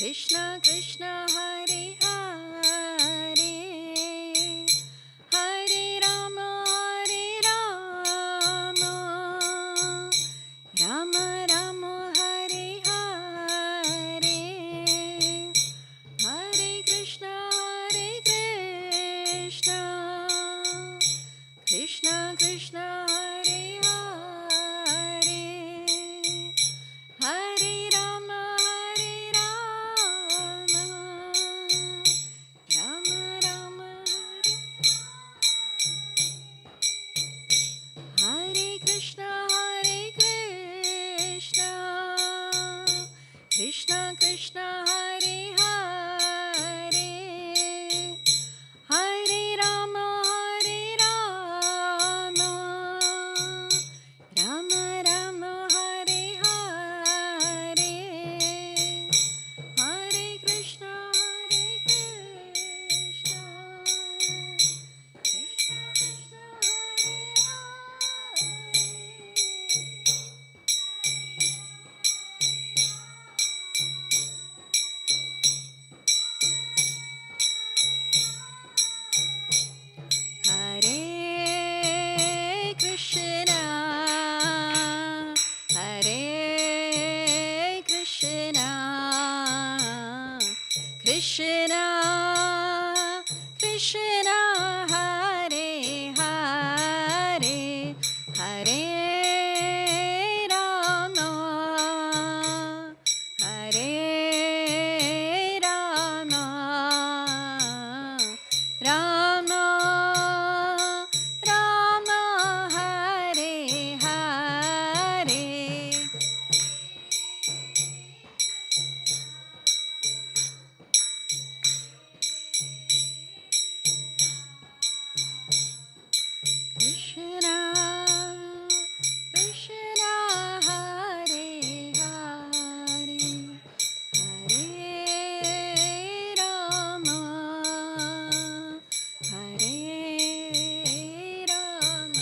Krishna Krishna Hare Hare, Hare Rama Rama Rama Hare Hare, Hare Krishna Krishna Krishna Hare Hare, Hare Rama Rama Rama Hare Krishna Krishna Krishna Hare Hare, Hare Rama Rama Rama Hare Hare, Hare Krishna Krishna Krishna Hare Krishna Hare Krishna Krishna Krishna Hare Hare, Hare Rama Rama Rama Hare Hare. Krishna Krishna Hare Hare, Hare Rama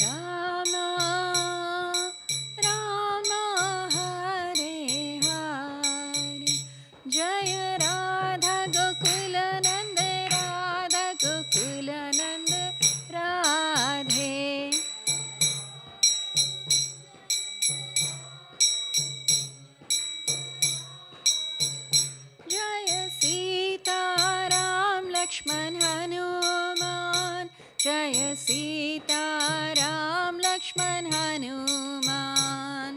Rama Rama Hare Hare. Jaya Radha Gokula Nanda Radha Gokula Nanda Radhe. Jaya Sita Ram Lakshman Hanuman, Jaya Sita Ram Lakshman Hanuman.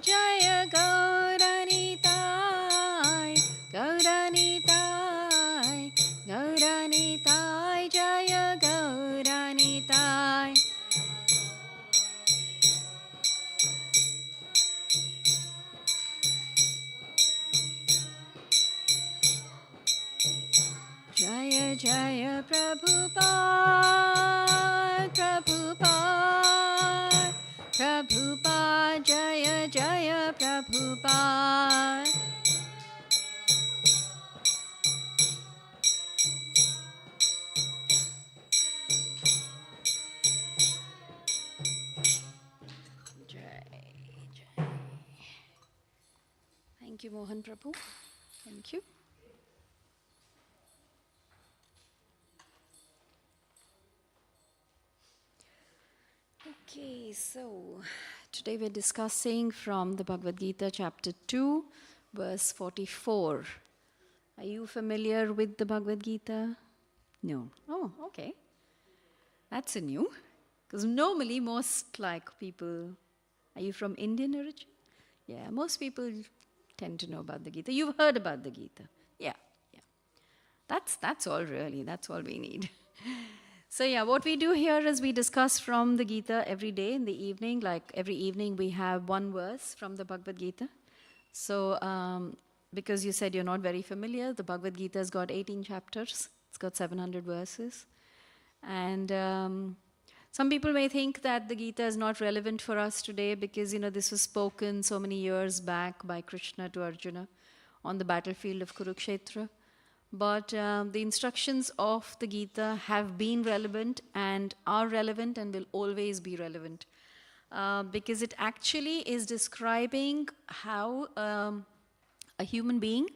Jaya Gauranitai, Gauranitai, Gauranitai, Jaya Gauranitai. Jaya Jaya Prabhupada, Prabhupada, Prabhupada, Jaya Jaya Prabhupada. Thank you, Mohan Prabhu. Thank you. Okay, so today we're discussing from the Bhagavad Gita, chapter 2, verse 44. Are you familiar with the Bhagavad Gita? No. Oh, okay. That's a new. Because normally most people, are you from Indian origin? Yeah, most people tend to know about the Gita. You've heard about the Gita. Yeah. That's all really. That's all we need. So yeah, what we do here is we discuss from the Gita every day in the evening. Like every evening we have one verse from the Bhagavad Gita. So because you said you're not very familiar, the Bhagavad Gita has got 18 chapters. It's got 700 verses. And some people may think that the Gita is not relevant for us today because, this was spoken so many years back by Krishna to Arjuna on the battlefield of Kurukshetra. But the instructions of the Gita have been relevant and are relevant and will always be relevant. Because it actually is describing how a human being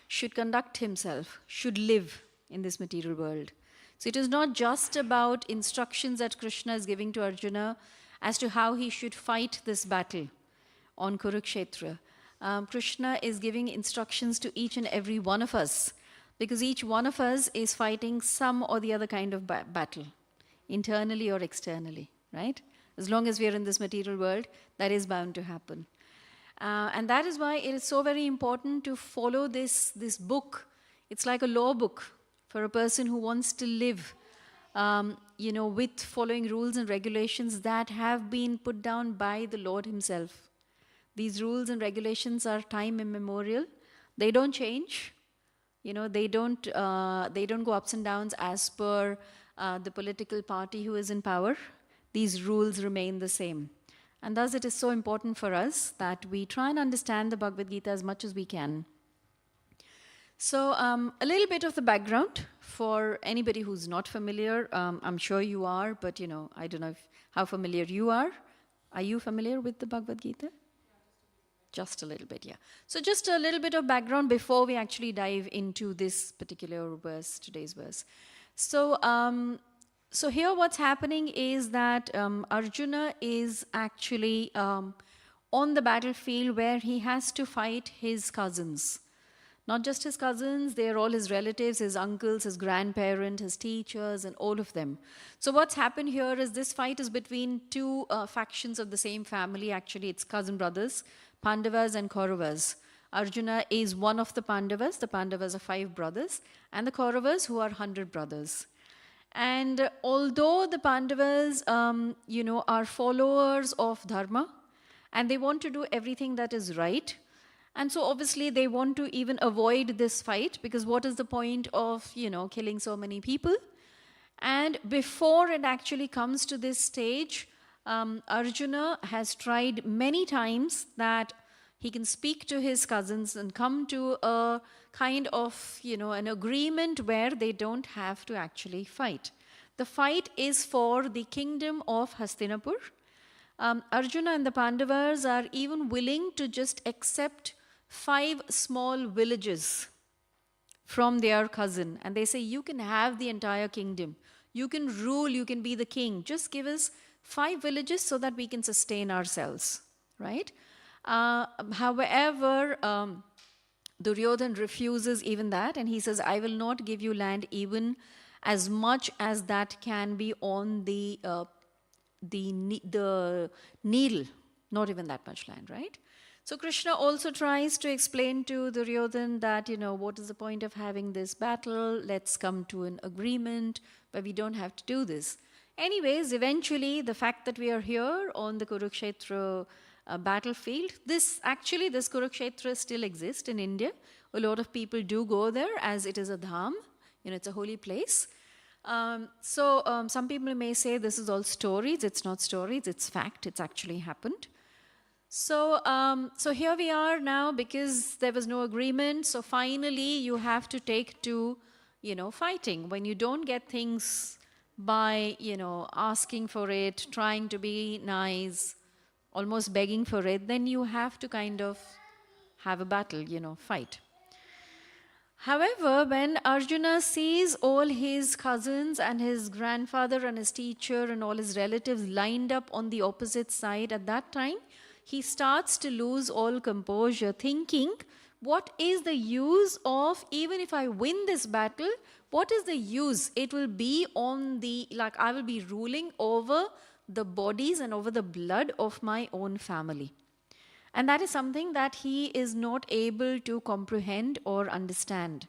should conduct himself, should live in this material world. So it is not just about instructions that Krishna is giving to Arjuna as to how he should fight this battle on Kurukshetra. Krishna is giving instructions to each and every one of us, because each one of us is fighting some or the other kind of battle, internally or externally, right? As long as we are in this material world, that is bound to happen. And that is why it is so very important to follow this book. It's like a law book for a person who wants to live, with following rules and regulations that have been put down by the Lord himself. These rules and regulations are time immemorial. They don't change. They don't go ups and downs as per the political party who is in power. These rules remain the same. And thus it is so important for us that we try and understand the Bhagavad Gita as much as we can. So a little bit of the background for anybody who's not familiar. I'm sure you are, but I don't know how familiar you are. Are you familiar with the Bhagavad Gita? Just a little bit, yeah. So just a little bit of background before we actually dive into this particular verse, today's verse. So here what's happening is that Arjuna is actually on the battlefield where he has to fight his cousins. Not just his cousins, they're all his relatives, his uncles, his grandparents, his teachers, and all of them. So what's happened here is this fight is between two factions of the same family. Actually, it's cousin brothers, Pandavas and Kauravas. Arjuna is one of the Pandavas. The Pandavas are 5 brothers, and the Kauravas, who are 100 brothers. And although the Pandavas, are followers of Dharma, and they want to do everything that is right, and so obviously they want to even avoid this fight, because what is the point of, killing so many people? And before it actually comes to this stage, Arjuna has tried many times that he can speak to his cousins and come to a kind of, an agreement where they don't have to actually fight. The fight is for the kingdom of Hastinapur. Arjuna and the Pandavas are even willing to just accept 5 small villages from their cousin. And they say, you can have the entire kingdom. You can rule, you can be the king. Just give us 5 villages so that we can sustain ourselves, right? However, Duryodhan refuses even that, and he says, I will not give you land even as much as that can be on the needle, not even that much land, right? So Krishna also tries to explain to Duryodhan that, what is the point of having this battle? Let's come to an agreement where we don't have to do this. Anyways, eventually, the fact that we are here on the Kurukshetra battlefield, this Kurukshetra still exists in India. A lot of people do go there as it is a dham, it's a holy place. So some people may say this is all stories. It's not stories, it's fact. It's actually happened. So here we are now, because there was no agreement. So finally, you have to take to, fighting. When you don't get things by, asking for it, trying to be nice, almost begging for it, then you have to kind of have a battle, fight. However, when Arjuna sees all his cousins and his grandfather and his teacher and all his relatives lined up on the opposite side, at that time, he starts to lose all composure, thinking, what is the use of, even if I win this battle, what is the use? It will be I will be ruling over the bodies and over the blood of my own family. And that is something that he is not able to comprehend or understand.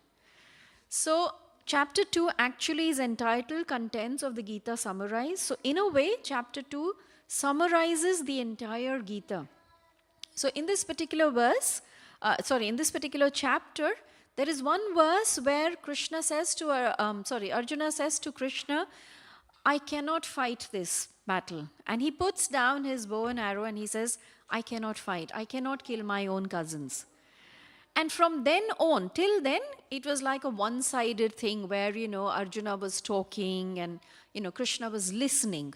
So, chapter 2 actually is entitled Contents of the Gita Summarized. So, in a way, chapter 2 summarizes the entire Gita. So, in this particular chapter, there is one verse where Arjuna says to Krishna, I cannot fight this battle. And he puts down his bow and arrow and he says, I cannot fight. I cannot kill my own cousins. And from then on, till then, it was like a one-sided thing where, Arjuna was talking and, Krishna was listening.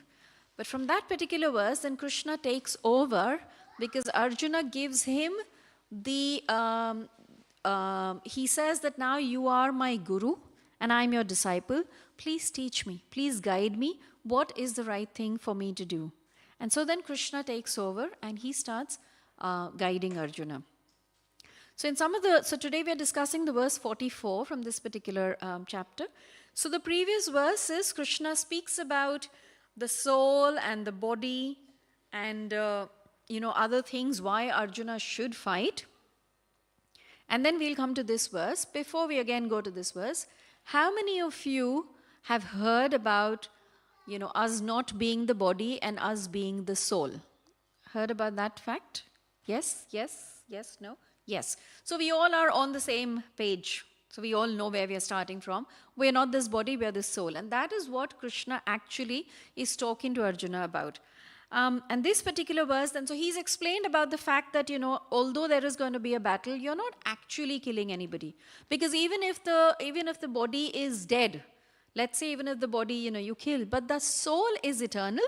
But from that particular verse, then Krishna takes over because Arjuna gives him he says that now you are my guru and I'm your disciple. Please teach me, please guide me. What is the right thing for me to do? And so then Krishna takes over and he starts guiding Arjuna. So today we are discussing the verse 44 from this particular chapter. So the previous verse is Krishna speaks about the soul and the body and other things why Arjuna should fight. And then we'll come to this verse. Before we again go to this verse, how many of you have heard about us not being the body and us being the soul? Heard about that fact? Yes, no? Yes. So we all are on the same page. So we all know where we are starting from. We are not this body, we are this soul. And that is what Krishna actually is talking to Arjuna about. And this particular verse, then, so he's explained about the fact that, although there is going to be a battle, you're not actually killing anybody. Because even if the body is dead, let's say even if the body, you kill, but the soul is eternal.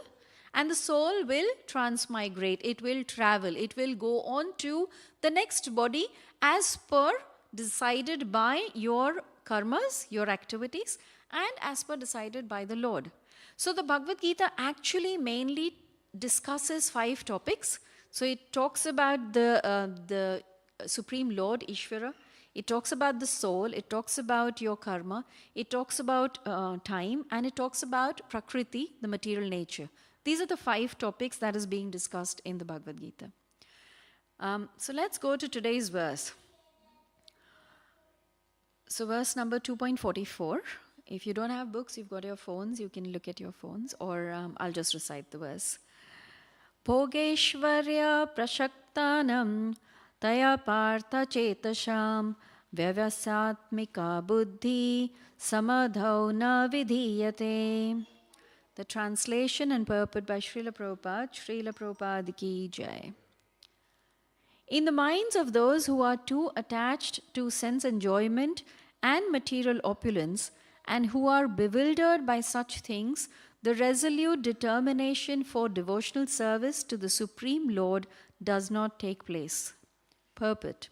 And the soul will transmigrate, it will travel, it will go on to the next body as per decided by your karmas, your activities, and as per decided by the Lord. So the Bhagavad Gita actually mainly discusses 5 topics. So it talks about the Supreme Lord, Ishvara. It talks about the soul, it talks about your karma, it talks about time, and it talks about Prakriti, the material nature. These are the 5 topics that is being discussed in the Bhagavad Gita. So let's go to today's verse. So verse number 2.44. If you don't have books, you've got your phones, you can look at your phones, or I'll just recite the verse. Bhogeshvarya prashaktanam taya partha chetasham vyavasatmika buddhi samadhau na vidhiyate. The translation and purport by Srila Prabhupada ki jai. In the minds of those who are too attached to sense enjoyment and material opulence, and who are bewildered by such things, the resolute determination for devotional service to the Supreme Lord does not take place. Purport.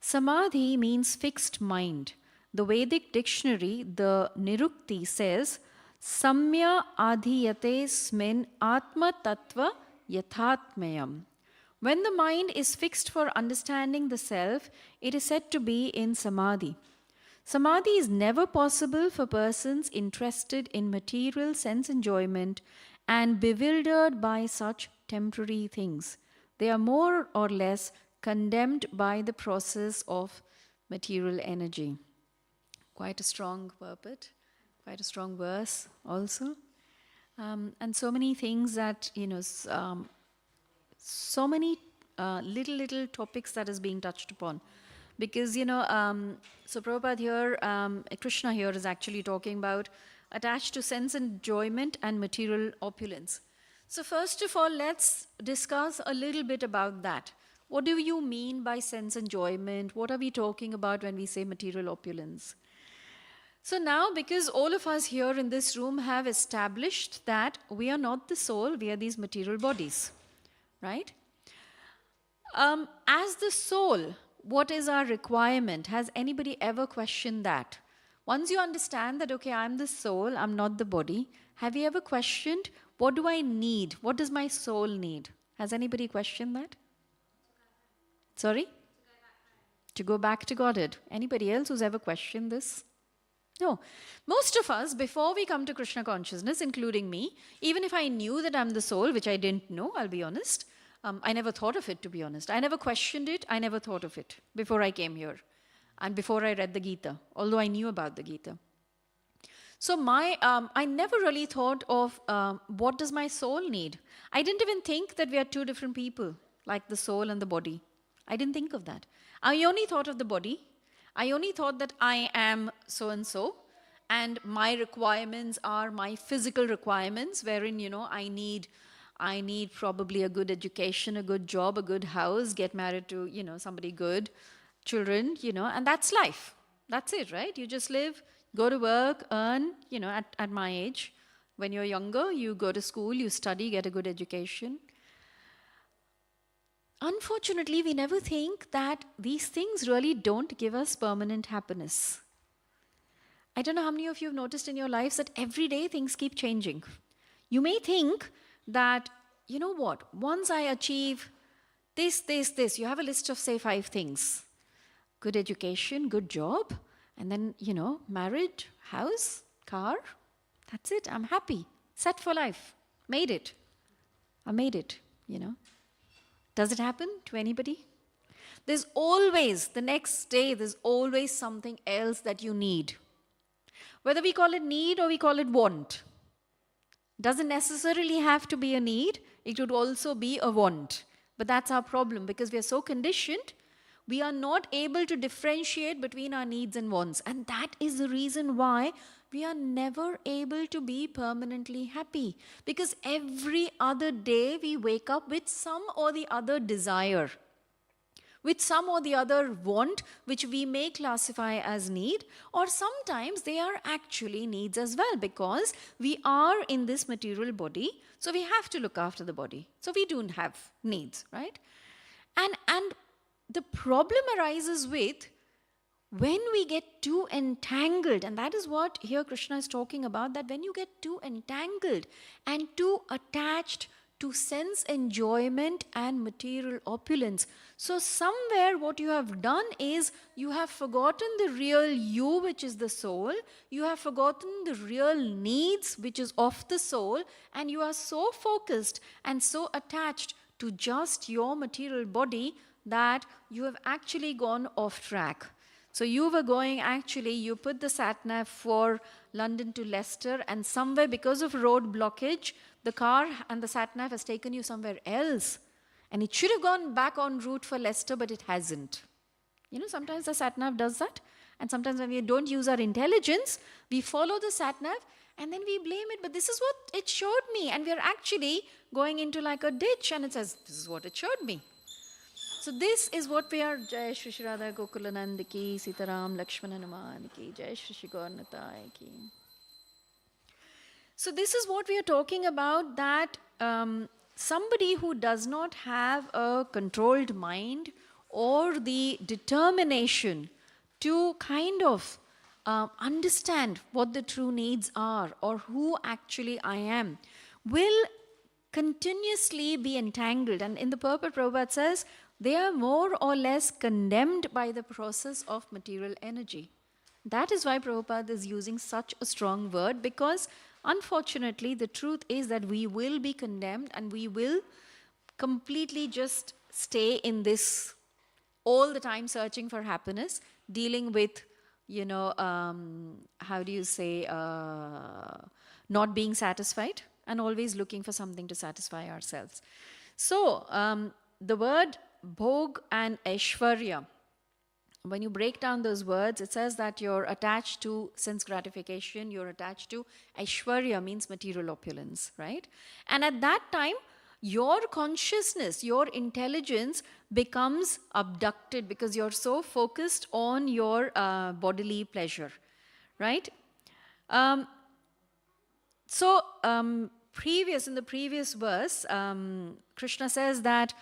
Samadhi means fixed mind. The Vedic dictionary, the Nirukti, says, Samya adhiyate smin atma tattva yathatmayam. When the mind is fixed for understanding the self, it is said to be in samadhi. Samadhi is never possible for persons interested in material sense enjoyment and bewildered by such temporary things. They are more or less condemned by the process of material energy. Quite a strong purport. Quite a strong verse also. And so many things that, so many little topics that is being touched upon. Because, so Prabhupada here, Krishna here is actually talking about attached to sense enjoyment and material opulence. So first of all, let's discuss a little bit about that. What do you mean by sense enjoyment? What are we talking about when we say material opulence? So now, because all of us here in this room have established that we are not the soul, we are these material bodies, right? As the soul, what is our requirement? Has anybody ever questioned that? Once you understand that, okay, I'm the soul, I'm not the body, have you ever questioned, what do I need? What does my soul need? Has anybody questioned that? Sorry? To go back to Godhead. Anybody else who's ever questioned this? No. Most of us, before we come to Krishna consciousness, including me, even if I knew that I'm the soul, which I didn't know, I'll be honest, I never thought of it, to be honest. I never questioned it, I never thought of it before I came here and before I read the Gita, although I knew about the Gita. So I never really thought of what does my soul need. I didn't even think that we are two different people, like the soul and the body. I didn't think of that. I only thought of the body. I only thought that I am so-and-so, and my requirements are my physical requirements, wherein, I need probably a good education, a good job, a good house, get married to, somebody good, children, and that's life. That's it, right? You just live, go to work, earn, at my age. When you're younger, you go to school, you study, get a good education. Unfortunately, we never think that these things really don't give us permanent happiness. I don't know how many of you have noticed in your lives that every day things keep changing. You may think that, you know what, once I achieve this, you have a list of, say, 5 things. Good education, good job, and then, married, house, car. That's it, I'm happy, set for life, made it. I made it, Does it happen to anybody? There's always, the next day, there's always something else that you need. Whether we call it need or we call it want. Doesn't necessarily have to be a need, it could also be a want. But that's our problem, because we are so conditioned, we are not able to differentiate between our needs and wants. And that is the reason why we are never able to be permanently happy. Because every other day we wake up with some or the other desire, with some or the other want, which we may classify as need, or sometimes they are actually needs as well, because we are in this material body, so we have to look after the body. So we don't have needs, right? And the problem arises with when we get too entangled, and that is what here Krishna is talking about, that when you get too entangled and too attached to sense enjoyment and material opulence. So somewhere what you have done is you have forgotten the real you, which is the soul. You have forgotten the real needs, which is of the soul, and you are so focused and so attached to just your material body that you have actually gone off track. So you were going, you put the sat-nav for London to Leicester, and somewhere because of road blockage, the car and the sat-nav has taken you somewhere else. And it should have gone back en route for Leicester, but it hasn't. Sometimes the sat-nav does that. And sometimes when we don't use our intelligence, we follow the sat-nav and then we blame it. But this is what it showed me. And we are actually going into like a ditch, and it says, this is what it showed me. So this is what we are. Jai Shri Shri Radha Gokulanand ki, Sitaram Lakshmana Hanuman ki, Jai Shri Shri Gaurnatai ki. So this is what we are talking about, that somebody who does not have a controlled mind or the determination to kind of understand what the true needs are or who actually I am will continuously be entangled. And in the purport, Prabhupada says, they are more or less condemned by the process of material energy. That is why Prabhupada is using such a strong word, because unfortunately the truth is that we will be condemned and we will completely just stay in this all the time searching for happiness, dealing with, not being satisfied and always looking for something to satisfy ourselves. So the word Bhog and Aishwarya, when you break down those words, it says that you're attached to sense gratification, you're attached to Aishwarya, means material opulence, right? And at that time, your consciousness, your intelligence becomes abducted because you're so focused on your bodily pleasure, right? In the previous verse, Krishna says that,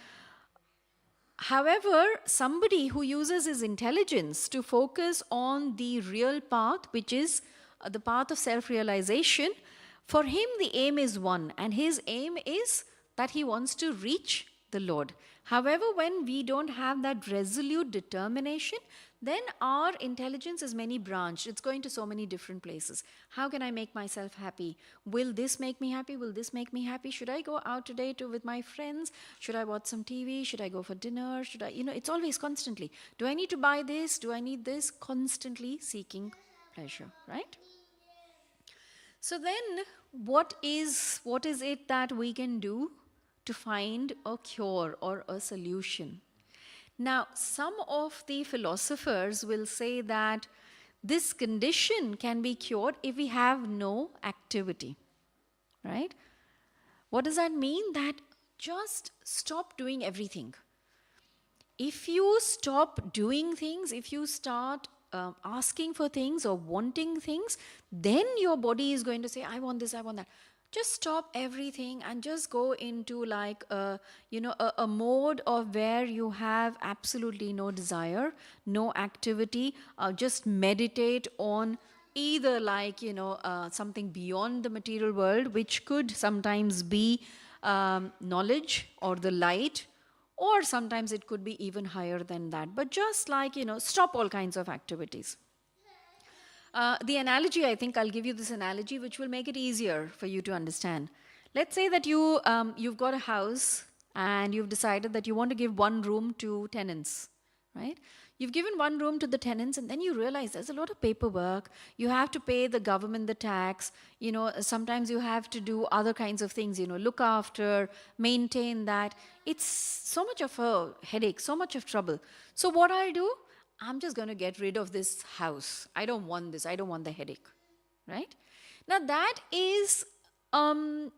however, somebody who uses his intelligence to focus on the real path, which is the path of self-realization, for him the aim is one, and his aim is that he wants to reach the Lord. However, when we don't have that resolute determination, then our intelligence is many-branched. It's going to so many different places. How can I make myself happy? Will this make me happy? Will this make me happy? Should I go out today with my friends? Should I watch some TV? Should I go for dinner? Should I, it's always constantly. Do I need to buy this? Do I need this? Constantly seeking pleasure, right? So then, what is it that we can do to find a cure or a solution? Now, some of the philosophers will say that this condition can be cured if we have no activity, right? What does that mean? That just stop doing everything. if you stop doing things, if you start asking for things or wanting things, then your body is going to say, I want this, I want that. Just stop everything and just go into like a mode of where you have absolutely no desire, no activity. Just meditate on either like something beyond the material world, which could sometimes be knowledge or the light, or sometimes it could be even higher than that. But just like, stop all kinds of activities. The analogy, I think I'll give you this analogy, which will make it easier for you to understand. Let's say that you've got a house and you've decided that you want to give one room to tenants, right? You've given one room to the tenants, and then you realize there's a lot of paperwork. You have to pay the government the tax. Sometimes you have to do other kinds of things, look after, maintain that. It's so much of a headache, so much of trouble. So what I'll do, I'm just going to get rid of this house. I don't want this. I don't want the headache, right? Now that is one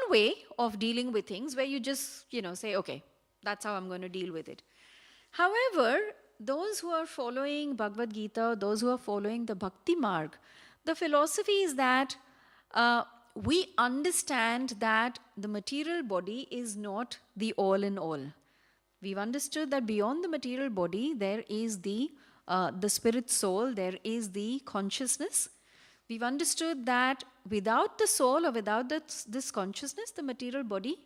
way of dealing with things, where you just, say, okay, that's how I'm going to deal with it. However, those who are following Bhagavad Gita, those who are following the Bhakti Marg, the philosophy is that we understand that the material body is not the all in all. We've understood that beyond the material body, there is the spirit soul, there is the consciousness. We've understood that without the soul or without this consciousness, the material body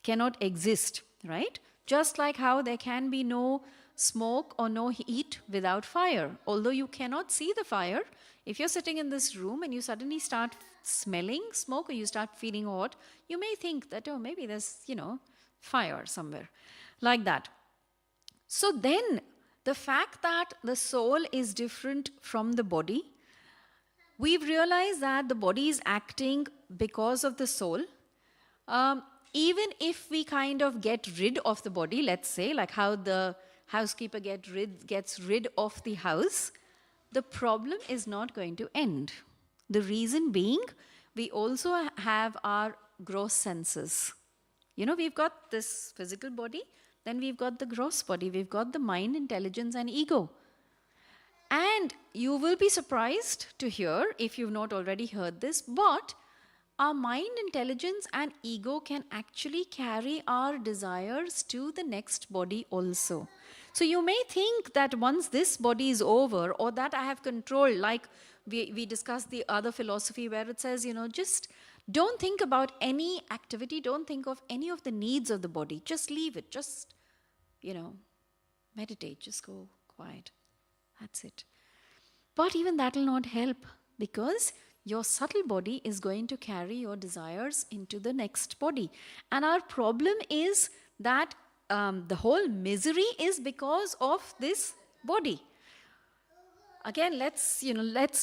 cannot exist, right? Just like how there can be no smoke or no heat without fire. Although you cannot see the fire, if you're sitting in this room and you suddenly start smelling smoke or you start feeling hot, you may think that, oh, maybe there's, fire somewhere. Like that. So then, the fact that the soul is different from the body, we've realized that the body is acting because of the soul. Even if we kind of get rid of the body, let's say, like how the housekeeper gets rid of the house, the problem is not going to end. The reason being, we also have our gross senses. We've got this physical body, then we've got the gross body, we've got the mind, intelligence, and ego. And you will be surprised to hear, if you've not already heard this, but our mind, intelligence, and ego can actually carry our desires to the next body also. So you may think that once this body is over, or that I have control, like we discussed the other philosophy where it says, just don't think about any activity, don't think of any of the needs of the body, just leave it, just, meditate, just go quiet. That's it. But even that will not help, because your subtle body is going to carry your desires into the next body. And our problem is that the whole misery is because of this body. Again, let's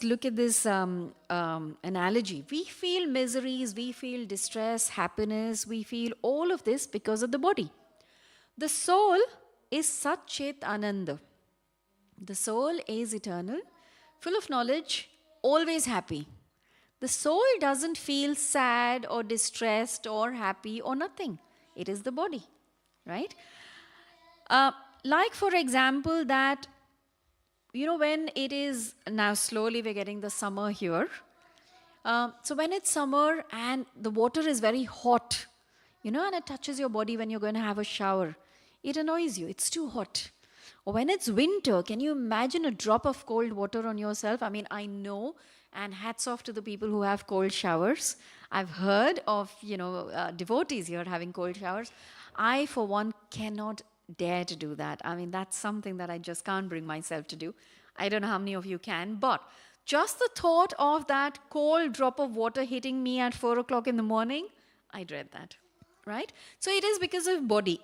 look at this analogy. We feel miseries, we feel distress, happiness, we feel all of this because of the body. The soul is Sat Chit Ananda. The soul is eternal, full of knowledge, always happy. The soul doesn't feel sad or distressed or happy or nothing. It is the body, right? Like, for example, that, when it is, now slowly we're getting the summer here. So when it's summer and the water is very hot, and it touches your body when you're going to have a shower, it annoys you. It's too hot. Or when it's winter, can you imagine a drop of cold water on yourself? I mean, I know, and hats off to the people who have cold showers. I've heard of, devotees here having cold showers. I, for one, cannot dare to do that. I mean, that's something that I just can't bring myself to do. I don't know how many of you can, but just the thought of that cold drop of water hitting me at 4 o'clock in the morning, I dread that, right? So it is because of body.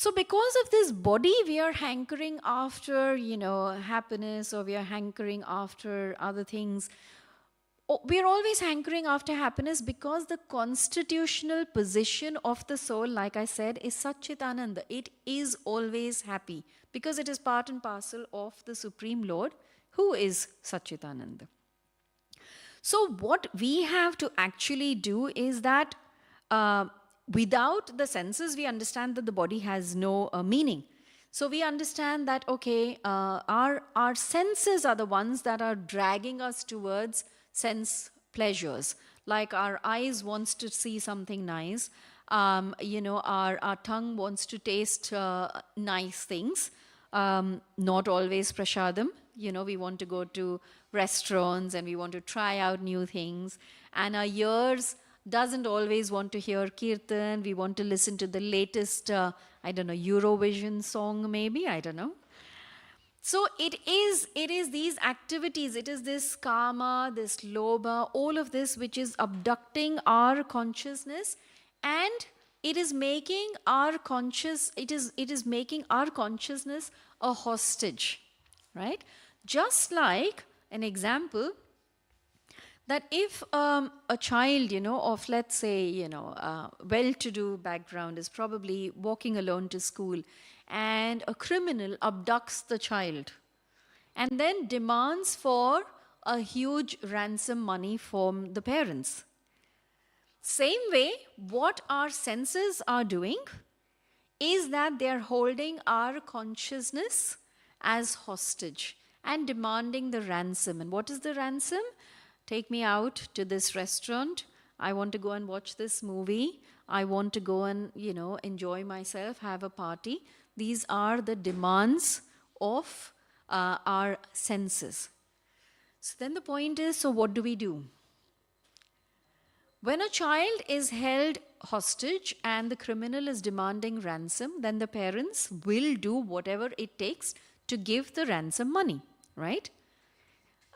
So because of this body, we are hankering after, happiness, or we are hankering after other things. We are always hankering after happiness because the constitutional position of the soul, like I said, is Sat Chit Ananda. It is always happy because it is part and parcel of the Supreme Lord, who is Sat Chit Ananda. So what we have to actually do is that without the senses, we understand that the body has no meaning. So we understand that, okay, our senses are the ones that are dragging us towards sense pleasures. Like our eyes wants to see something nice. Our tongue wants to taste nice things. Not always prashadam. We want to go to restaurants and we want to try out new things. And our ears doesn't always want to hear kirtan. We want to listen to the latest, Eurovision song maybe, I don't know. So it is these activities, it is this karma, this lobha, all of this which is abducting our consciousness, and it is making our making our consciousness a hostage, right? Just like an example, that if a child, of let's say, well-to-do background is probably walking alone to school, and a criminal abducts the child and then demands for a huge ransom money from the parents. Same way, what our senses are doing is that they are holding our consciousness as hostage and demanding the ransom. And what is the ransom? Take me out to this restaurant. I want to go and watch this movie. I want to go and, enjoy myself, have a party. These are the demands of our senses. So then the point is, so what do we do? When a child is held hostage and the criminal is demanding ransom, then the parents will do whatever it takes to give the ransom money, right?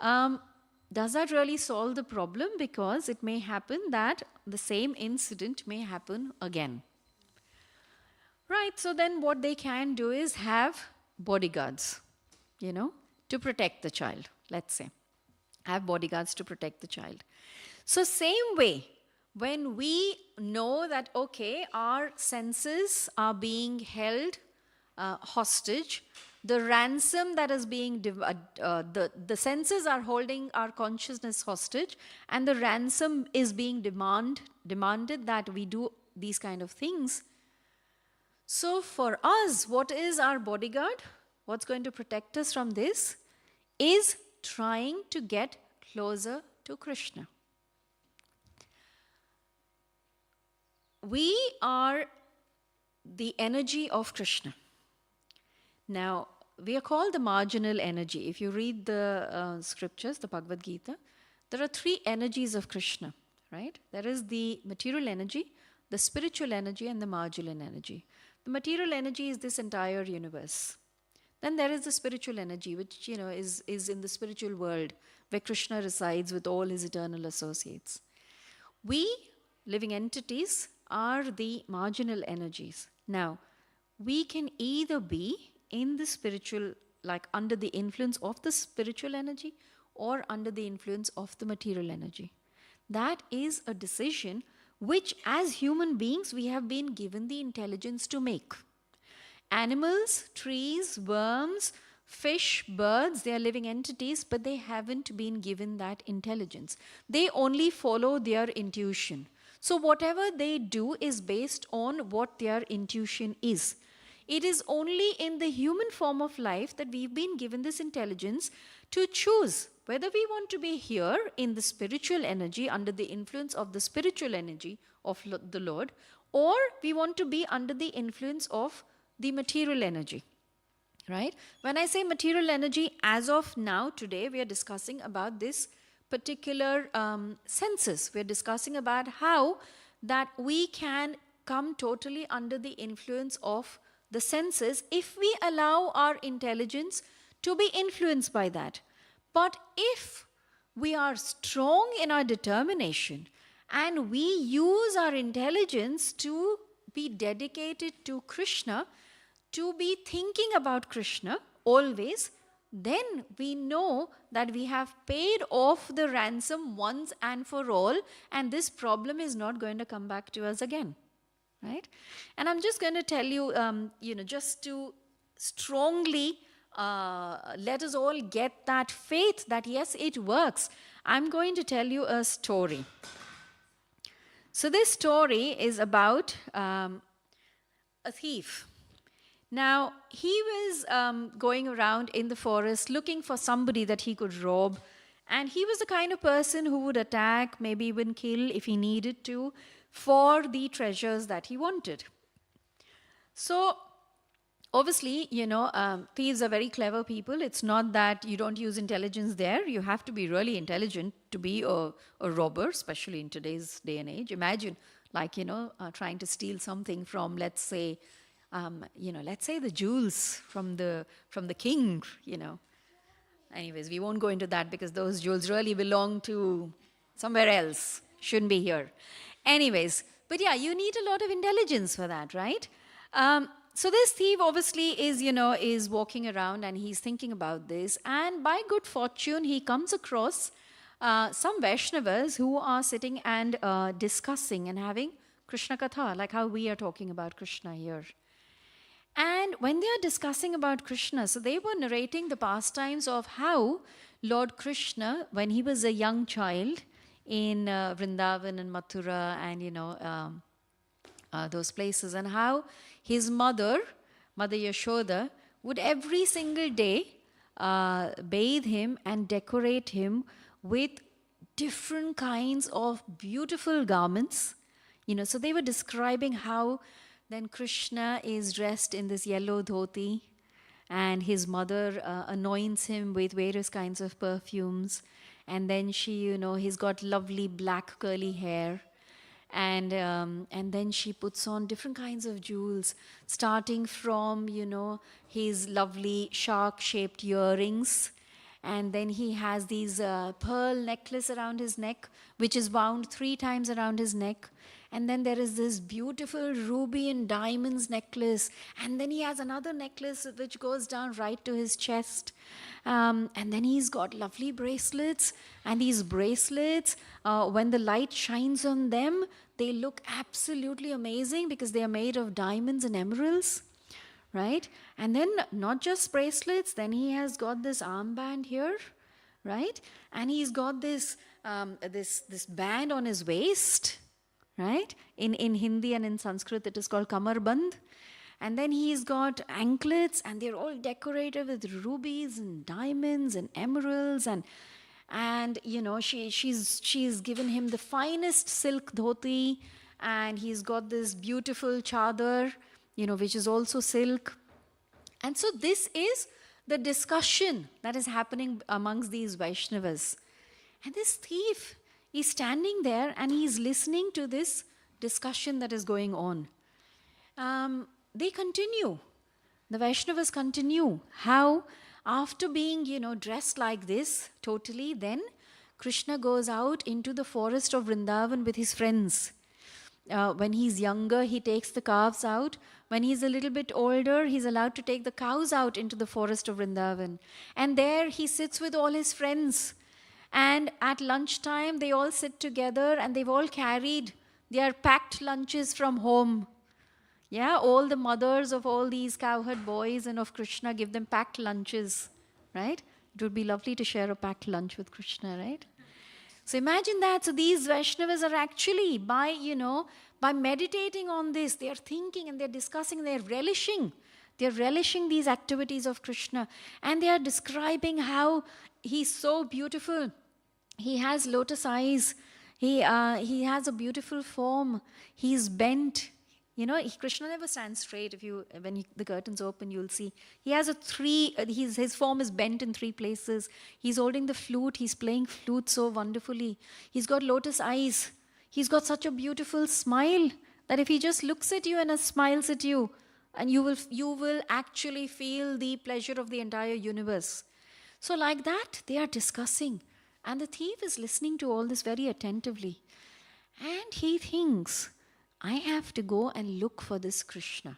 Does that really solve the problem? Because it may happen that the same incident may happen again. Right, so then what they can do is have bodyguards, to protect the child, let's say. Have bodyguards to protect the child. So same way, when we know that, okay, our senses are being held hostage, the ransom that is being, the senses are holding our consciousness hostage, and the ransom is being demanded that we do these kind of things. So for us, what is our bodyguard? What's going to protect us from this is trying to get closer to Krishna. We are the energy of Krishna. Now, we are called the marginal energy. If you read the scriptures, the Bhagavad Gita, there are 3 energies of Krishna, right? There is the material energy, the spiritual energy, and the marginal energy. The material energy is this entire universe. Then there is the spiritual energy, which is in the spiritual world, where Krishna resides with all his eternal associates. We, living entities, are the marginal energies. Now, we can either be in the spiritual, like under the influence of the spiritual energy, or under the influence of the material energy. That is a decision which, as human beings, we have been given the intelligence to make. Animals, trees, worms, fish, birds, they are living entities, but they haven't been given that intelligence. They only follow their intuition. So whatever they do is based on what their intuition is. It is only in the human form of life that we've been given this intelligence to choose whether we want to be here in the spiritual energy, under the influence of the spiritual energy of the Lord, or we want to be under the influence of the material energy, right? When I say material energy, as of now, today, we are discussing about this particular senses. We are discussing about how that we can come totally under the influence of the senses if we allow our intelligence to be influenced by that. But if we are strong in our determination and we use our intelligence to be dedicated to Krishna, to be thinking about Krishna always, then we know that we have paid off the ransom once and for all, and this problem is not going to come back to us again, right? And I'm just going to tell you, just to strongly let us all get that faith that yes, it works. I'm going to tell you a story. So this story is about a thief. Now, he was going around in the forest looking for somebody that he could rob. And he was the kind of person who would attack, maybe even kill if he needed to, for the treasures that he wanted. So, obviously, thieves are very clever people. It's not that you don't use intelligence there. You have to be really intelligent to be a robber, especially in today's day and age. Imagine, trying to steal something from, let's say the jewels from the king, Anyways, we won't go into that because those jewels really belong to somewhere else. Shouldn't be here. Anyways, but yeah, you need a lot of intelligence for that, right? So this thief obviously is walking around and he's thinking about this. And by good fortune, he comes across some Vaishnavas who are sitting and discussing and having Krishna Katha, like how we are talking about Krishna here. And when they are discussing about Krishna, so they were narrating the pastimes of how Lord Krishna, when he was a young child in Vrindavan and Mathura and, those places, and how his mother Yashoda, would every single day bathe him and decorate him with different kinds of beautiful garments. So they were describing how then Krishna is dressed in this yellow dhoti and his mother anoints him with various kinds of perfumes. And then he's got lovely black curly hair. And then she puts on different kinds of jewels, starting from, his lovely shark-shaped earrings. And then he has these pearl necklace around his neck, which is wound 3 times around his neck. And then there is this beautiful ruby and diamonds necklace. And then he has another necklace which goes down right to his chest. And then he's got lovely bracelets. And these bracelets, when the light shines on them, they look absolutely amazing because they are made of diamonds and emeralds. Right? And then not just bracelets, then he has got this armband here. Right? And he's got this this band on his waist. Right? In Hindi and in Sanskrit, it is called kamarband. And then he's got anklets, and they're all decorated with rubies and diamonds and emeralds. And she's given him the finest silk dhoti, and he's got this beautiful chadar, which is also silk. And so this is the discussion that is happening amongst these Vaishnavas. And this thief, he's standing there and he's listening to this discussion that is going on. They continue. The Vaishnavas continue how after being, dressed like this totally, then Krishna goes out into the forest of Vrindavan with his friends. When he's younger, he takes the calves out. When he's a little bit older, he's allowed to take the cows out into the forest of Vrindavan. And there he sits with all his friends. And at lunchtime, they all sit together and they've all carried their packed lunches from home. Yeah, all the mothers of all these cowherd boys and of Krishna give them packed lunches, right? It would be lovely to share a packed lunch with Krishna, right? So imagine that. So these Vaishnavas are actually, by meditating on this, they are thinking and they're discussing, they're relishing these activities of Krishna. And they are describing how he's so beautiful. He has lotus eyes. He has a beautiful form. He's bent. Krishna never stands straight. When the curtains open, you'll see. He has his form is bent in 3 places. He's holding the flute. He's playing flute so wonderfully. He's got lotus eyes. He's got such a beautiful smile that if he just looks at you and smiles at you, and you will actually feel the pleasure of the entire universe. So like that, they are discussing. And the thief is listening to all this very attentively. And he thinks, I have to go and look for this Krishna.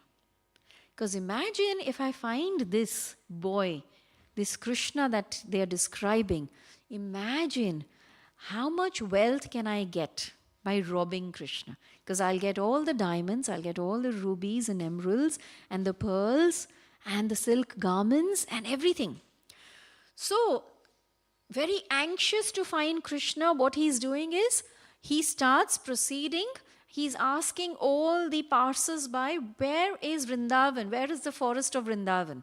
Because imagine if I find this boy, this Krishna that they are describing, imagine how much wealth can I get by robbing Krishna? Because I'll get all the diamonds, I'll get all the rubies and emeralds and the pearls and the silk garments and everything. So, very anxious to find Krishna, what he's doing is, he starts proceeding. He's asking all the passers-by, where is Vrindavan? Where is the forest of Vrindavan?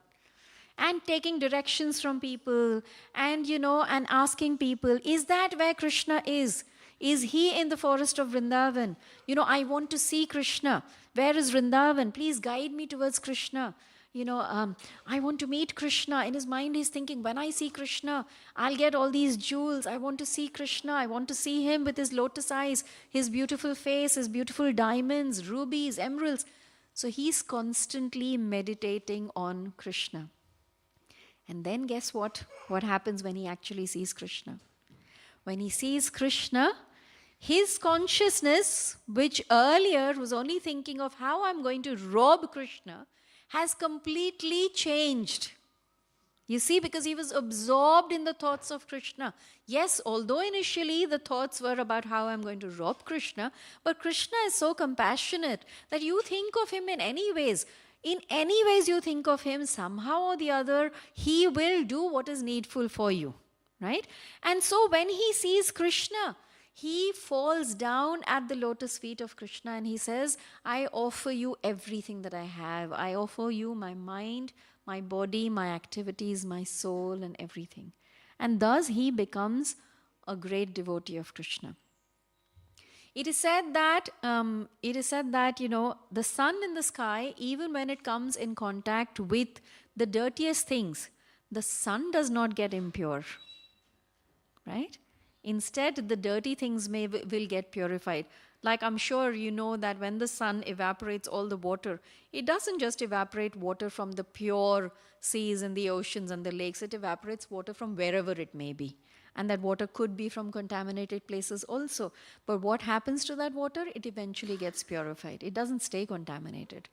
And taking directions from people and, and asking people, is that where Krishna is? Is he in the forest of Vrindavan? I want to see Krishna. Where is Vrindavan? Please guide me towards Krishna. I want to meet Krishna. In his mind, he's thinking, when I see Krishna, I'll get all these jewels. I want to see Krishna. I want to see him with his lotus eyes, his beautiful face, his beautiful diamonds, rubies, emeralds. So he's constantly meditating on Krishna. And then guess what? What happens when he actually sees Krishna? When he sees Krishna, his consciousness, which earlier was only thinking of how I'm going to rob Krishna, has completely changed. You see, because he was absorbed in the thoughts of Krishna. Yes, although initially the thoughts were about how I'm going to rob Krishna, but Krishna is so compassionate that you think of him in any ways. In any ways you think of him, somehow or the other, he will do what is needful for you, right? And so when he sees Krishna, he falls down at the lotus feet of Krishna and he says, I offer you everything that I have. I offer you my mind, my body, my activities, my soul, and everything. And thus he becomes a great devotee of Krishna. It is said that, the sun in the sky, even when it comes in contact with the dirtiest things, the sun does not get impure, right? Instead, the dirty things will get purified. Like I'm sure you know that when the sun evaporates all the water, it doesn't just evaporate water from the pure seas and the oceans and the lakes. It evaporates water from wherever it may be. And that water could be from contaminated places also. But what happens to that water? It eventually gets purified. It doesn't stay contaminated.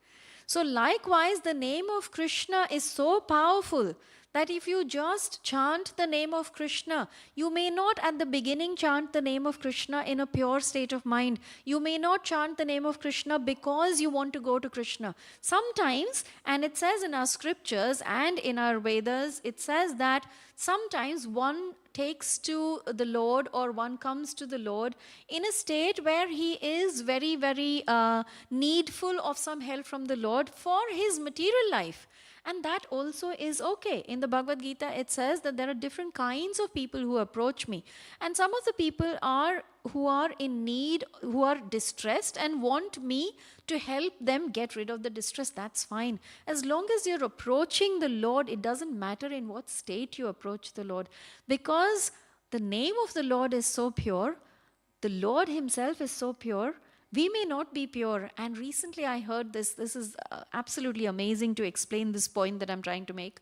So likewise, the name of Krishna is so powerful that if you just chant the name of Krishna, you may not at the beginning chant the name of Krishna in a pure state of mind. You may not chant the name of Krishna because you want to go to Krishna. Sometimes, and it says in our scriptures and in our Vedas, it says that sometimes one takes to the Lord or one comes to the Lord in a state where he is very, very needful of some help from the Lord for his material life. And that also is okay. In the Bhagavad Gita, it says that there are different kinds of people who approach me. And some of the people who are in need, who are distressed and want me to help them get rid of the distress. That's fine. As long as you're approaching the Lord, it doesn't matter in what state you approach the Lord. Because the name of the Lord is so pure, the Lord himself is so pure, we may not be pure. And recently I heard this. This is absolutely amazing to explain this point that I'm trying to make.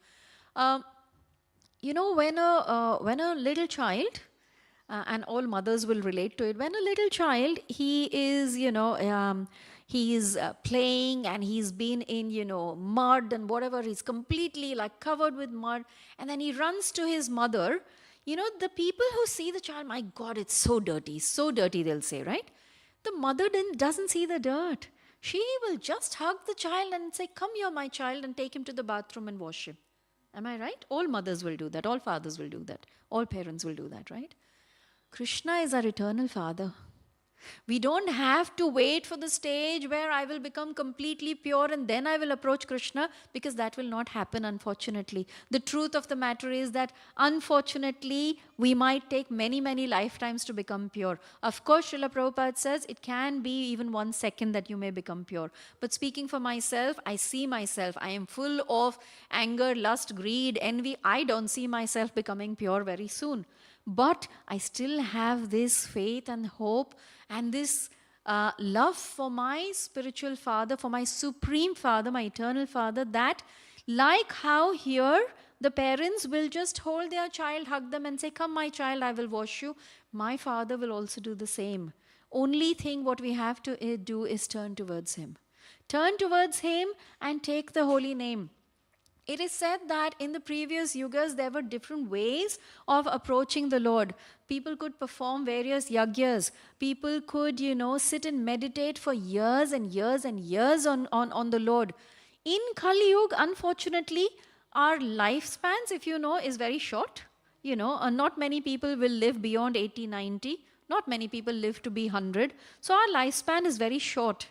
When a little child, and all mothers will relate to it, when a little child, he is, he's playing and he's been in, mud and whatever, he's completely like covered with mud. And then he runs to his mother. The people who see the child, my God, it's so dirty, they'll say, right? The mother doesn't see the dirt. She will just hug the child and say, come here, my child, and take him to the bathroom and wash him. Am I right? All mothers will do that. All fathers will do that. All parents will do that, right? Krishna is our eternal Father. We don't have to wait for the stage where I will become completely pure and then I will approach Krishna, because that will not happen, unfortunately. The truth of the matter is that, unfortunately, we might take many, many lifetimes to become pure. Of course, Srila Prabhupada says it can be even 1 second that you may become pure. But speaking for myself, I see myself. I am full of anger, lust, greed, envy. I don't see myself becoming pure very soon. But I still have this faith and hope and this love for my spiritual father, for my supreme father, my eternal father, that like how here the parents will just hold their child, hug them and say, come my child, I will wash you. My father will also do the same. Only thing what we have to do is turn towards him. Turn towards him and take the holy name. It is said that in the previous yugas, there were different ways of approaching the Lord. People could perform various yagyas. People could, sit and meditate for years and years and years on the Lord. In Kali Yuga, unfortunately, our lifespans, if you know, is very short. Not many people will live beyond 80, 90. Not many people live to be 100. So our lifespan is very short.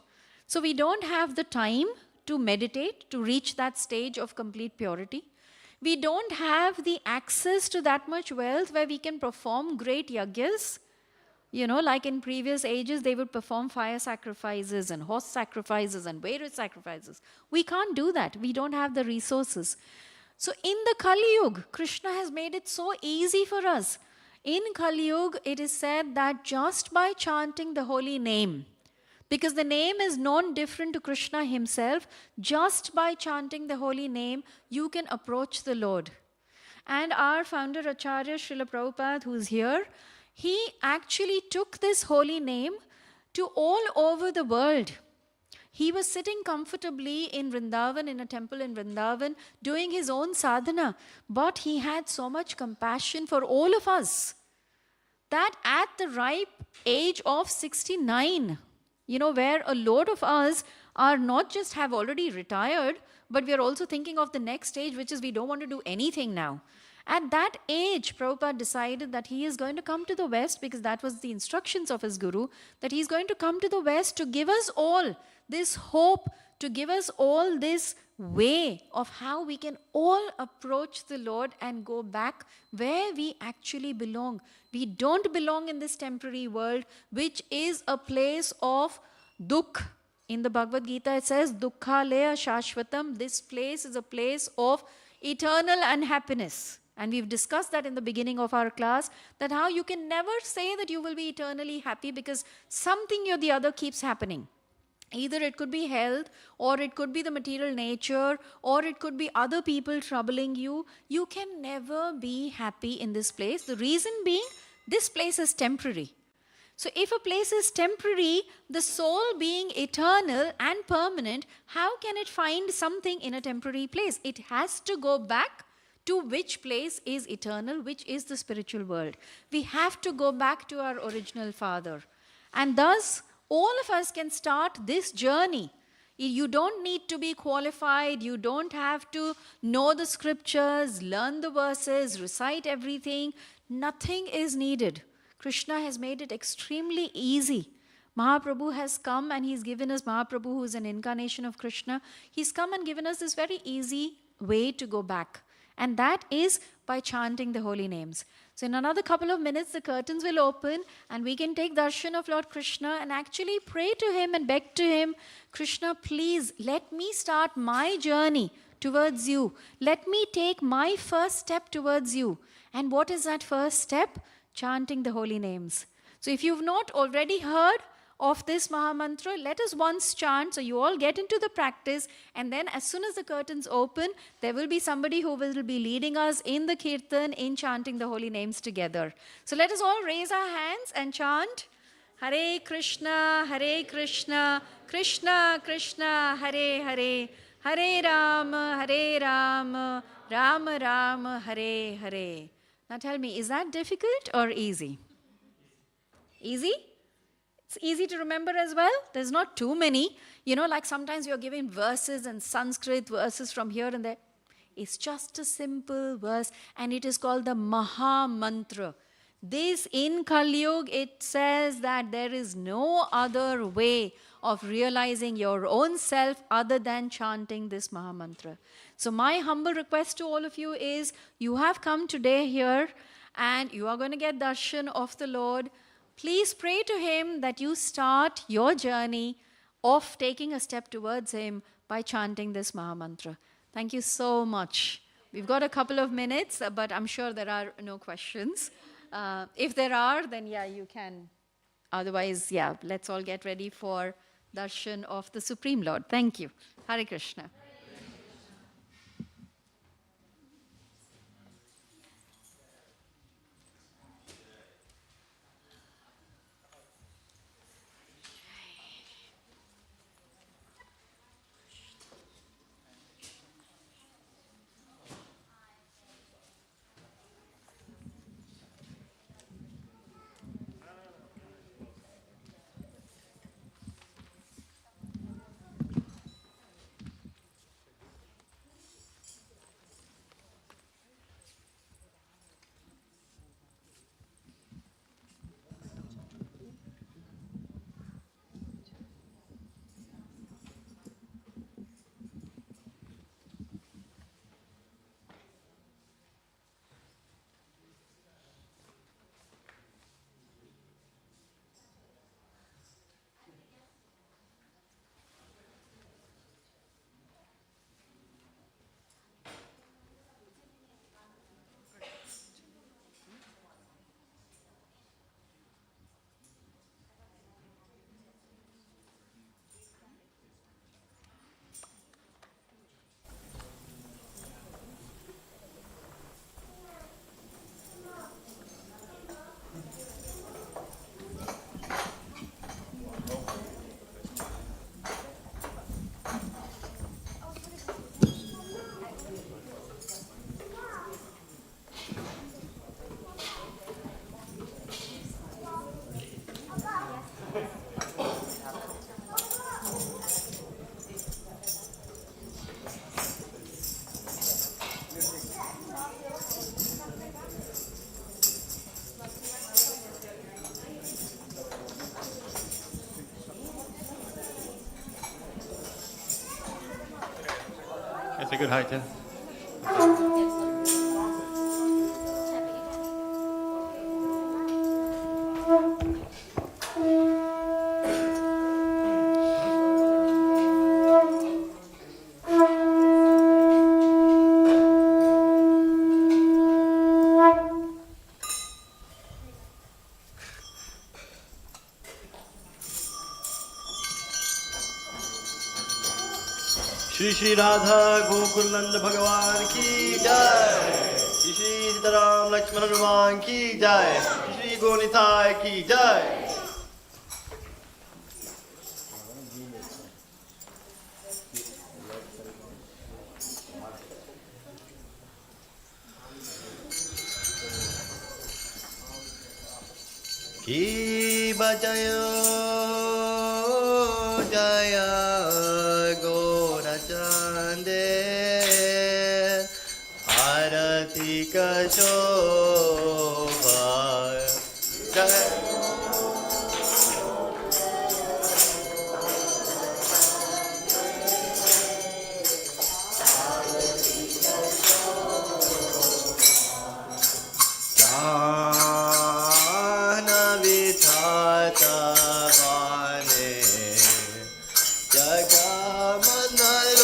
So we don't have the time to meditate, to reach that stage of complete purity. We don't have the access to that much wealth where we can perform great yagyas. Like in previous ages, they would perform fire sacrifices and horse sacrifices and various sacrifices. We can't do that. We don't have the resources. So in the Kali Yuga, Krishna has made it so easy for us. In Kali Yuga, it is said that just by chanting the holy name, because the name is non-different to Krishna himself, just by chanting the holy name, you can approach the Lord. And our founder Acharya Srila Prabhupada, who's here, he actually took this holy name to all over the world. He was sitting comfortably in Vrindavan, in a temple in Vrindavan, doing his own sadhana. But he had so much compassion for all of us that at the ripe age of 69, where a lot of us are not just have already retired, but we are also thinking of the next stage, which is we don't want to do anything now. At that age, Prabhupada decided that he is going to come to the West, because that was the instructions of his guru, that he's going to come to the West to give us all this hope, to give us all this way of how we can all approach the Lord and go back where we actually belong. We don't belong in this temporary world, which is a place of dukh. In the Bhagavad Gita, it says, Dukkhalaya Shashvatam. This place is a place of eternal unhappiness. And we've discussed that in the beginning of our class, that how you can never say that you will be eternally happy, because something or the other keeps happening. Either it could be health, or it could be the material nature, or it could be other people troubling you. You can never be happy in this place. The reason being, this place is temporary. So if a place is temporary, the soul being eternal and permanent, how can it find something in a temporary place? It has to go back to which place is eternal, which is the spiritual world. We have to go back to our original Father. And thus, all of us can start this journey. You don't need to be qualified. You don't have to know the scriptures, learn the verses, recite everything. Nothing is needed. Krishna has made it extremely easy. Mahaprabhu has come and he's given us, Mahaprabhu, who is an incarnation of Krishna, he's come and given us this very easy way to go back. And that is by chanting the holy names. So in another couple of minutes, the curtains will open and we can take darshan of Lord Krishna and actually pray to him and beg to him, Krishna, please let me start my journey towards you. Let me take my first step towards you. And what is that first step? Chanting the holy names. So if you've not already heard of this Mahamantra, let us once chant, so you all get into the practice, and then as soon as the curtains open, there will be somebody who will be leading us in the kirtan in chanting the holy names together. So let us all raise our hands and chant Hare Krishna, Krishna Krishna, Hare Hare, Hare Rama, Rama Rama, Hare Hare. Now tell me, is that difficult or easy? Easy? It's easy to remember as well. There's not too many. Like sometimes you're giving verses and Sanskrit verses from here and there. It's just a simple verse and it is called the Maha Mantra. This in Kali Yuga, it says that there is no other way of realizing your own self other than chanting this Maha Mantra. So my humble request to all of you is, you have come today here and you are going to get darshan of the Lord. Please pray to him that you start your journey of taking a step towards him by chanting this Maha Mantra. Thank you so much. We've got a couple of minutes, but I'm sure there are no questions. If there are, then yeah, you can. Otherwise, yeah, let's all get ready for darshan of the Supreme Lord. Thank you. Hare Krishna. It's a good height, yeah. Shri Shri Radha Gokul नंद भगवान की जय। श्री श्री सीताराम लक्ष्मण हनुमान की जय। श्री श्री गोनिताय की जय। की बजयो जय चंदे आरती कशोभा ज्ञान विधाता वाने जगमनलो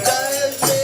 Jai Shri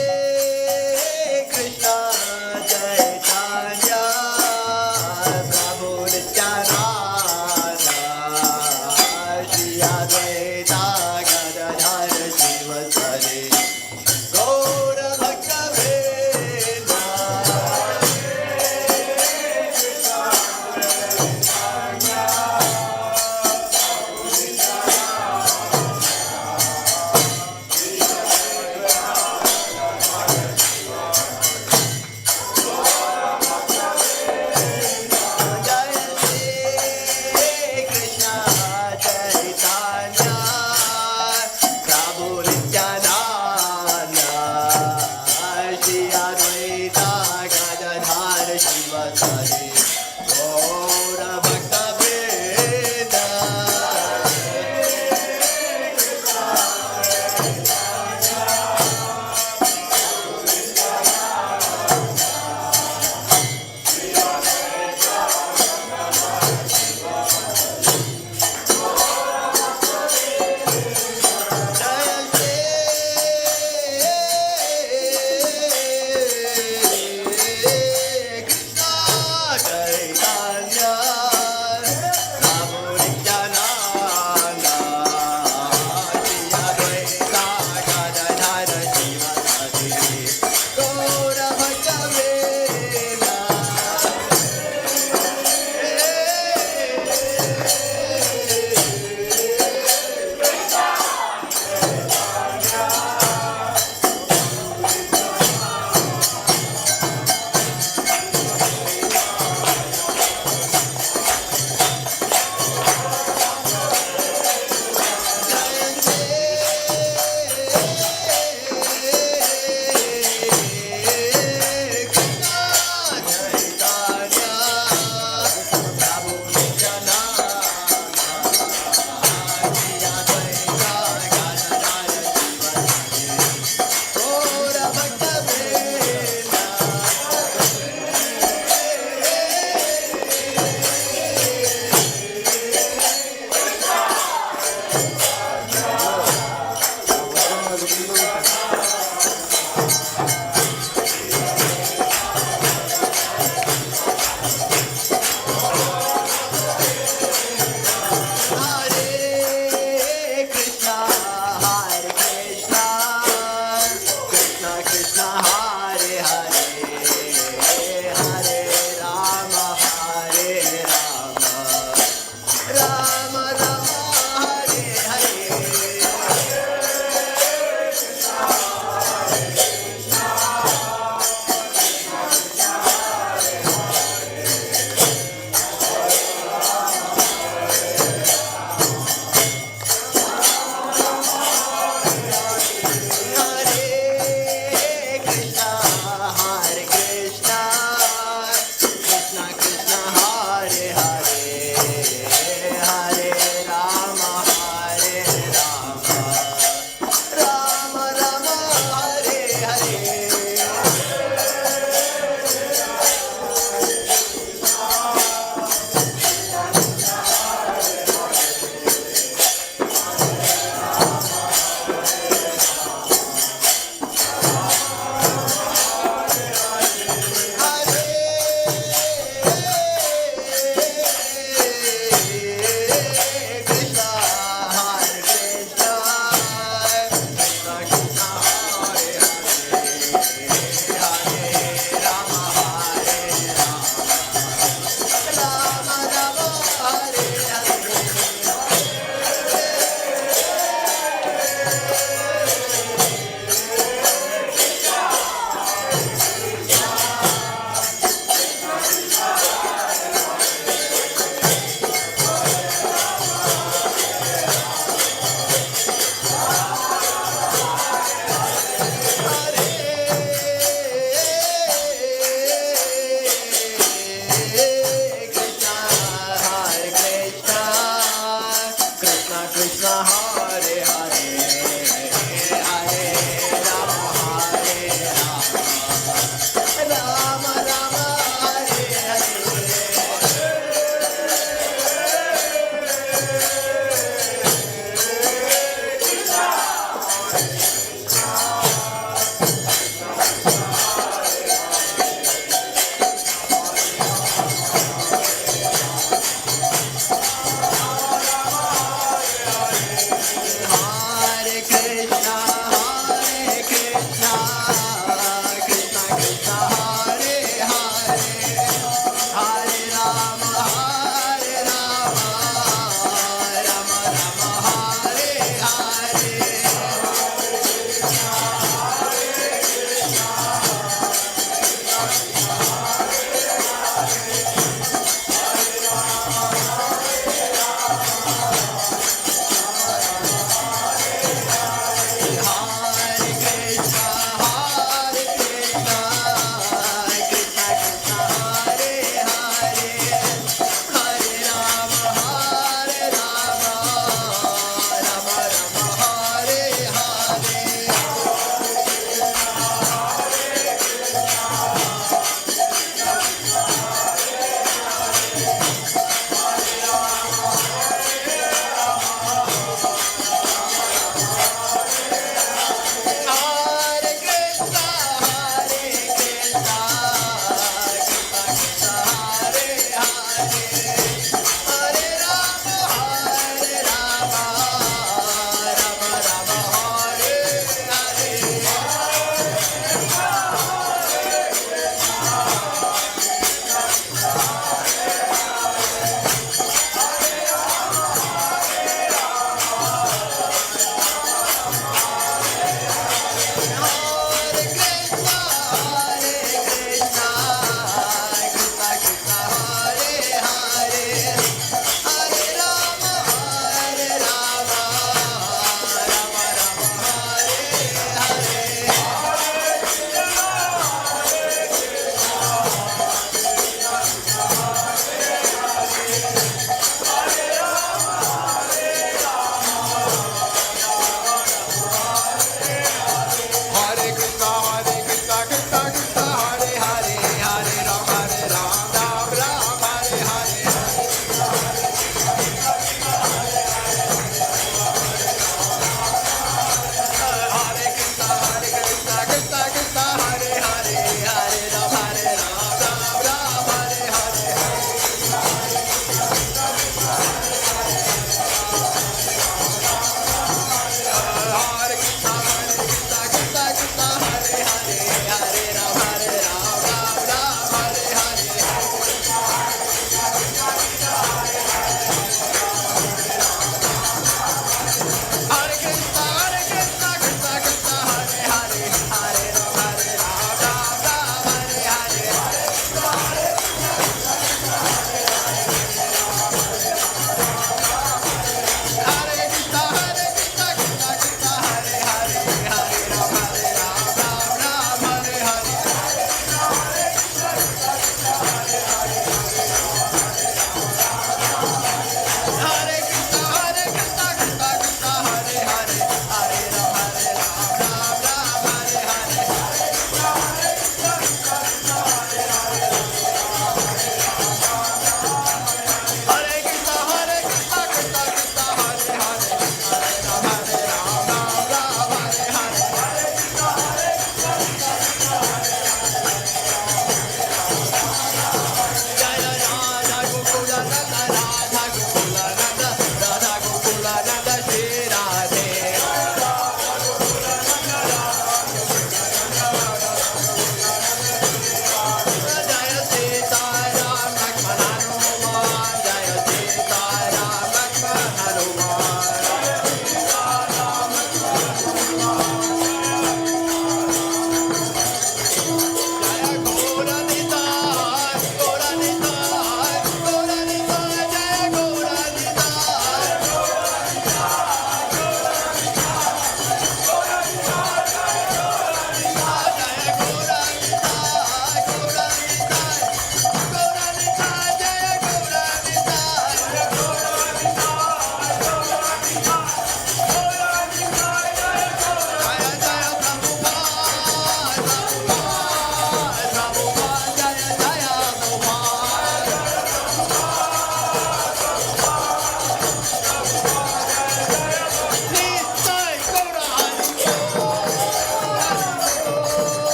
Krishna Krishna Hare Hare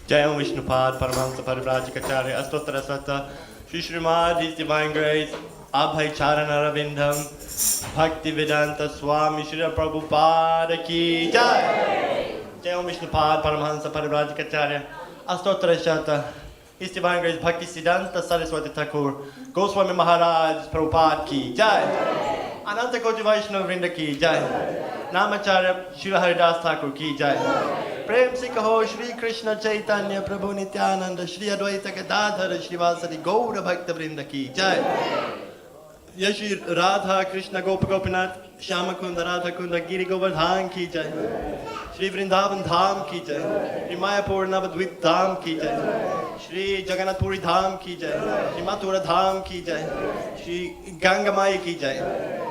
Jai Vishnupad Paramahamsa Parivrajikacharya Astottara Sata Shri Srimad His Divine Grace Abhay Charana Ravindham Bhakti Vedanta Swami Shri Prabhupada Ki Jai Jai Vishnupad Paramahamsa Parivrajikacharya Astottara Sata His Divine Grace Bhakti Siddhanta Saraswati Thakur Goswami Maharaj Prabhupada Ki Jai Ananta Koti Vaishnava Vrinda Ki Jai Namacharya Shri Haridas Thakur Ki Jai Prem se kaho Shri Krishna Chaitanya Prabhu Nityananda Shri Advaita Gadadhara Shri Vasari Gaura Bhakta Vrinda Ki Jai Shri Radha Krishna Gopa Gopinath Shyama Kunda Radha Kunda Giri Govardhan Ki Jai Shri Vrindavan Dham Ki Jai Shri Mayapur Navadvip Dham Ki Jai Shri Jagannath Puri Dham Ki Jai Shri Mathura Dham Ki Jai Shri Ganga Maya Ki Jai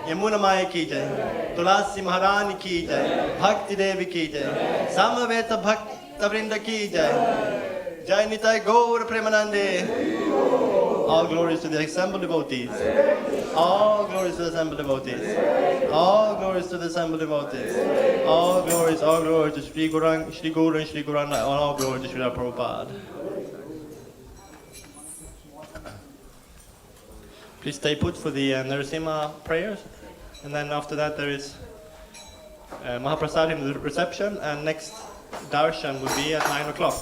Yamuna Maya Ki Jai Tulasi Maharani Ki Jai Bhakti Devi Ki Jai Samaveta Bhakta Vrinda Ki Jai Jai Nitai Gaura Premanande All glories to the assembled devotees. All glories to the assembled devotees. All glories to the assembled devotees. All glories to Shri Guru, Shri Guru and Shri Guranga. All glories to Shri Prabhupada. Please stay put for the Narasimha prayers. And then after that there is Mahaprasad in the reception, and next darshan will be at 9 o'clock.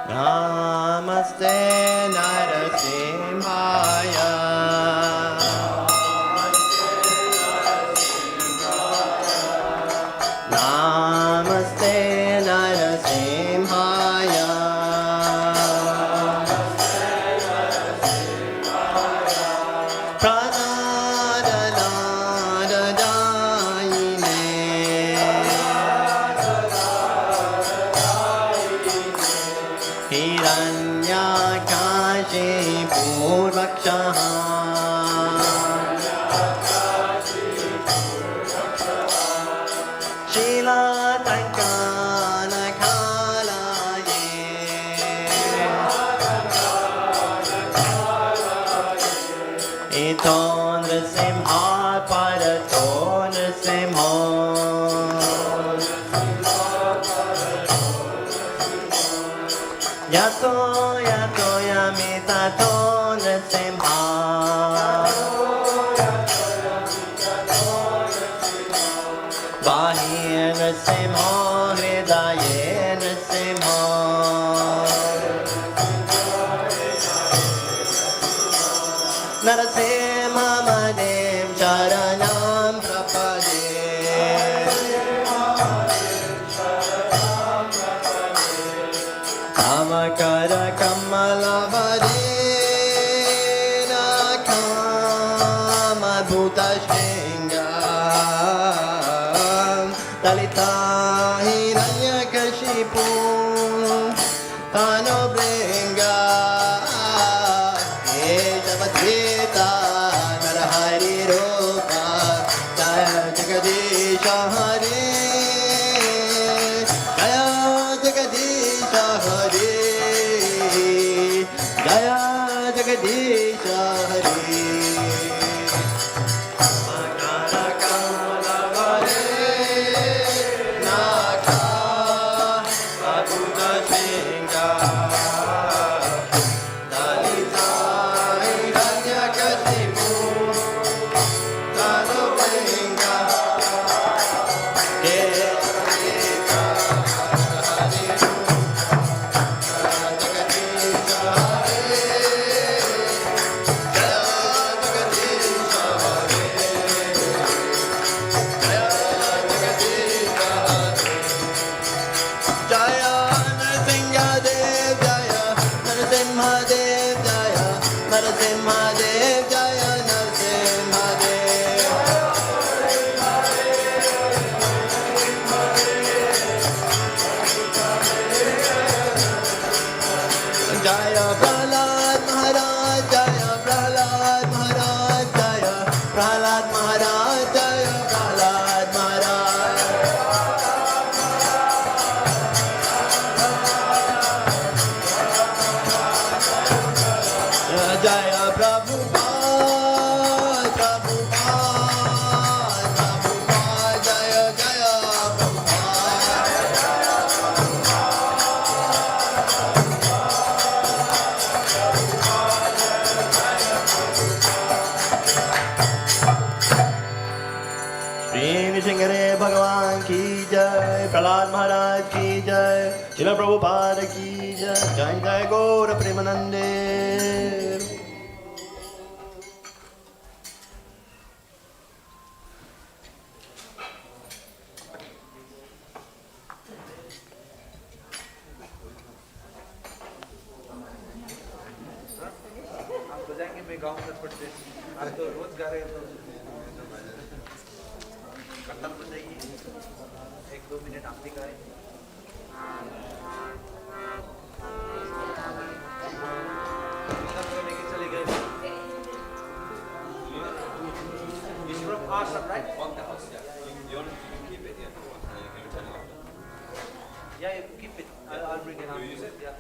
Namaste Narasimhaya. Namaste Narasimhaya. Yato yato yamita to nrsimha. Bahir nrsimha hridaye nrsimha. Narasimha madem charanam prapade. Amakara kamala varena kama bhuta shringam dalita hiranya kashipu tano bringa ejavadhita narahari rupa jaya jagadisha hare jaya jagadisha hare jaya jagadisha hare. Narasimhadev, Jaya Narasimhadev. Jaya Prahlad Maharaj, Jaya Prahlad Maharaj, Jaya Prahlad Maharaj, Jaya Prahlad Maharaj. Jaya Prabhupada, Prabhupada, Prabhupada, Jaya Jaya Shri Singare Bhagavan ki jai, Prahlad Maharaj ki jai, Srila Prabhupada ki jai, Jai Jai Gaura Premanande. आप बजाएंगे मैं गाऊंगा थोड़ी देर आप तो रोज गा रहे हो तो खत्म तो जाइए 1-2 मिनट आप भी गाएं लेके चले गए It's from Assam, right? On the house, yeah. You want to keep it? Yeah. Can you turn it off? Yeah, you keep it. I'll bring it out. You use it? Yeah.